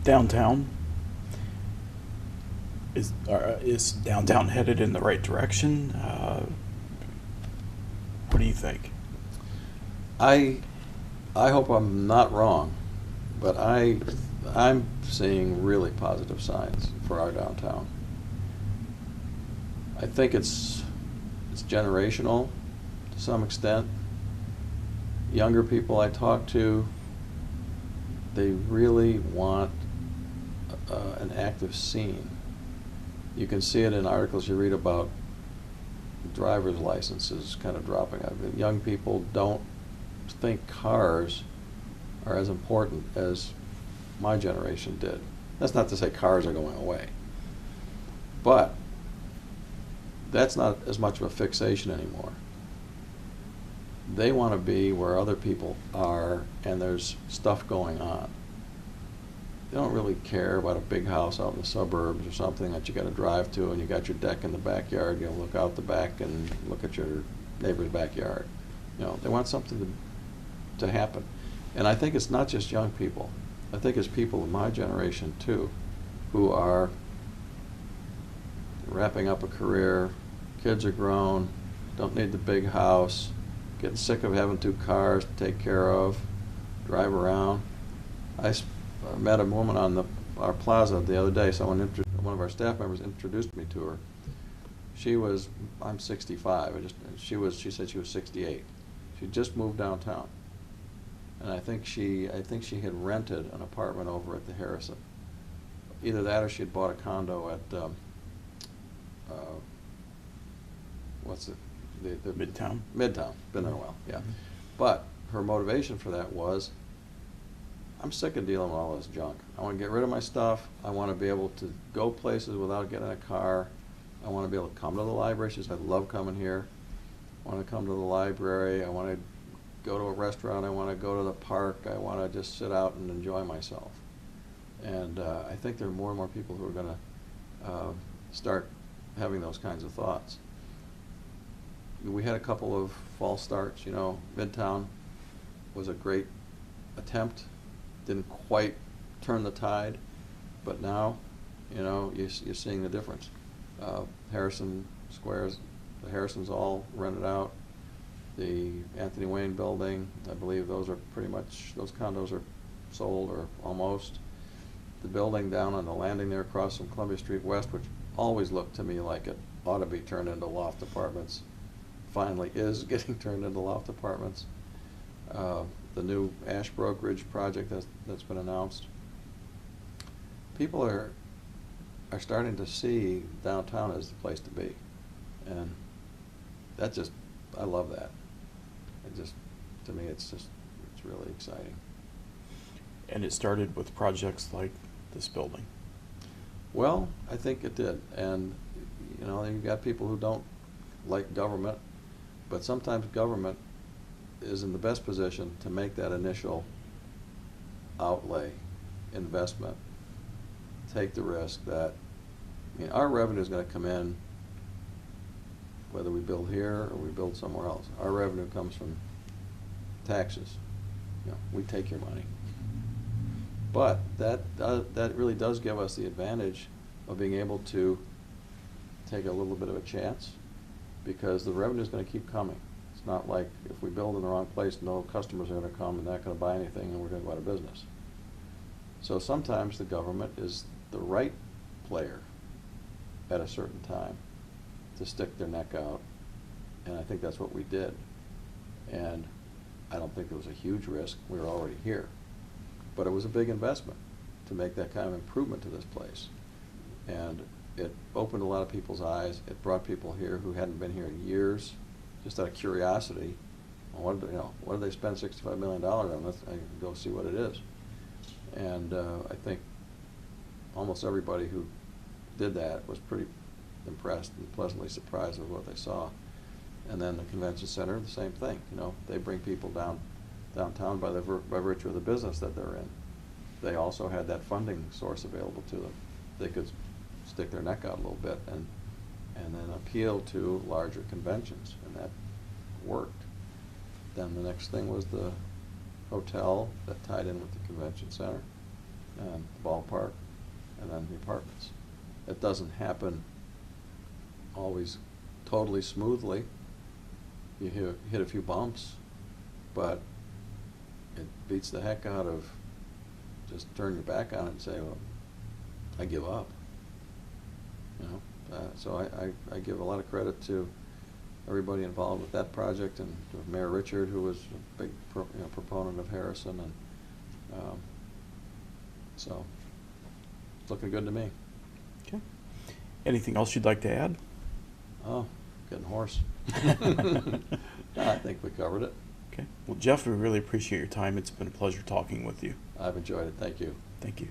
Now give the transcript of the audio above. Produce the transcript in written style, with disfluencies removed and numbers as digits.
Downtown, is downtown headed in the right direction? What do you think? I I hope I'm not wrong, but I'm seeing really positive signs for our downtown. I think it's generational to some extent. Younger people I talk to, they really want an active scene. You can see it in articles you read about driver's licenses kind of dropping out. Young people don't think cars are as important as my generation did. That's not to say cars are going away, but that's not as much of a fixation anymore. They want to be where other people are and there's stuff going on. They don't really care about a big house out in the suburbs or something that you got to drive to and you got your deck in the backyard. You look out the back and look at your neighbor's backyard. They want something to happen. And I think it's not just young people. I think it's people of my generation too, who are wrapping up a career, kids are grown, don't need the big house, getting sick of having two cars to take care of, drive around. I met a woman on our plaza the other day. One of our staff members introduced me to her. I'm 65. She said she was 68. She just moved downtown, and I think she had rented an apartment over at the Harrison. Either that or she had bought a condo at what's it? The Midtown? Midtown. Been there a while, yeah. Mhm. But her motivation for that was, I'm sick of dealing with all this junk. I want to get rid of my stuff. I want to be able to go places without getting a car. I want to be able to come to the library. She says, I love coming here. I want to come to the library. I want to go to a restaurant. I want to go to the park. I want to just sit out and enjoy myself. And I think there are more and more people who are going to start having those kinds of thoughts. We had a couple of false starts. Midtown was a great attempt. Didn't quite turn the tide, but now, you're seeing the difference. Harrison Squares, the Harrison's all rented out. The Anthony Wayne building, I believe those condos are sold or almost. The building down on the landing there across from Columbia Street West, which always looked to me like it ought to be turned into loft apartments, finally is getting turned into loft apartments. The new Ash Brokerage project that's been announced. People are starting to see downtown as the place to be, and I love that. To me, it's really exciting. And it started with projects like this building. Well, I think it did, and you've got people who don't like government, but sometimes government is in the best position to make that initial outlay investment, take the risk that, our revenue is going to come in whether we build here or we build somewhere else. Our revenue comes from taxes. We take your money. But that really does give us the advantage of being able to take a little bit of a chance, because the revenue is going to keep coming. It's not like if we build in the wrong place, no customers are going to come and not going to buy anything and we're going to go out of business. So sometimes the government is the right player at a certain time to stick their neck out, and I think that's what we did. And I don't think it was a huge risk. We were already here. But it was a big investment to make that kind of improvement to this place. And it opened a lot of people's eyes. It brought people here who hadn't been here in years, just out of curiosity. What did they spend $65 million on? Let's go see what it is. And I think almost everybody who did that was pretty impressed and pleasantly surprised with what they saw. And then the convention center, the same thing. They bring people downtown by virtue of the business that they're in. They also had that funding source available to them. They could stick their neck out a little bit and then appeal to larger conventions, and that worked. Then the next thing was the hotel that tied in with the convention center, and the ballpark, and then the apartments. It doesn't happen always totally smoothly. You hit a few bumps, but it beats the heck out of just turn your back on it and say, well, I give up. You know, so I give a lot of credit to everybody involved with that project, and to Mayor Richard, who was a big proponent of Harrison, and so it's looking good to me. Okay. Anything else you'd like to add? Oh, getting hoarse. No, I think we covered it. Okay. Well, Jeff, we really appreciate your time. It's been a pleasure talking with you. I've enjoyed it. Thank you. Thank you.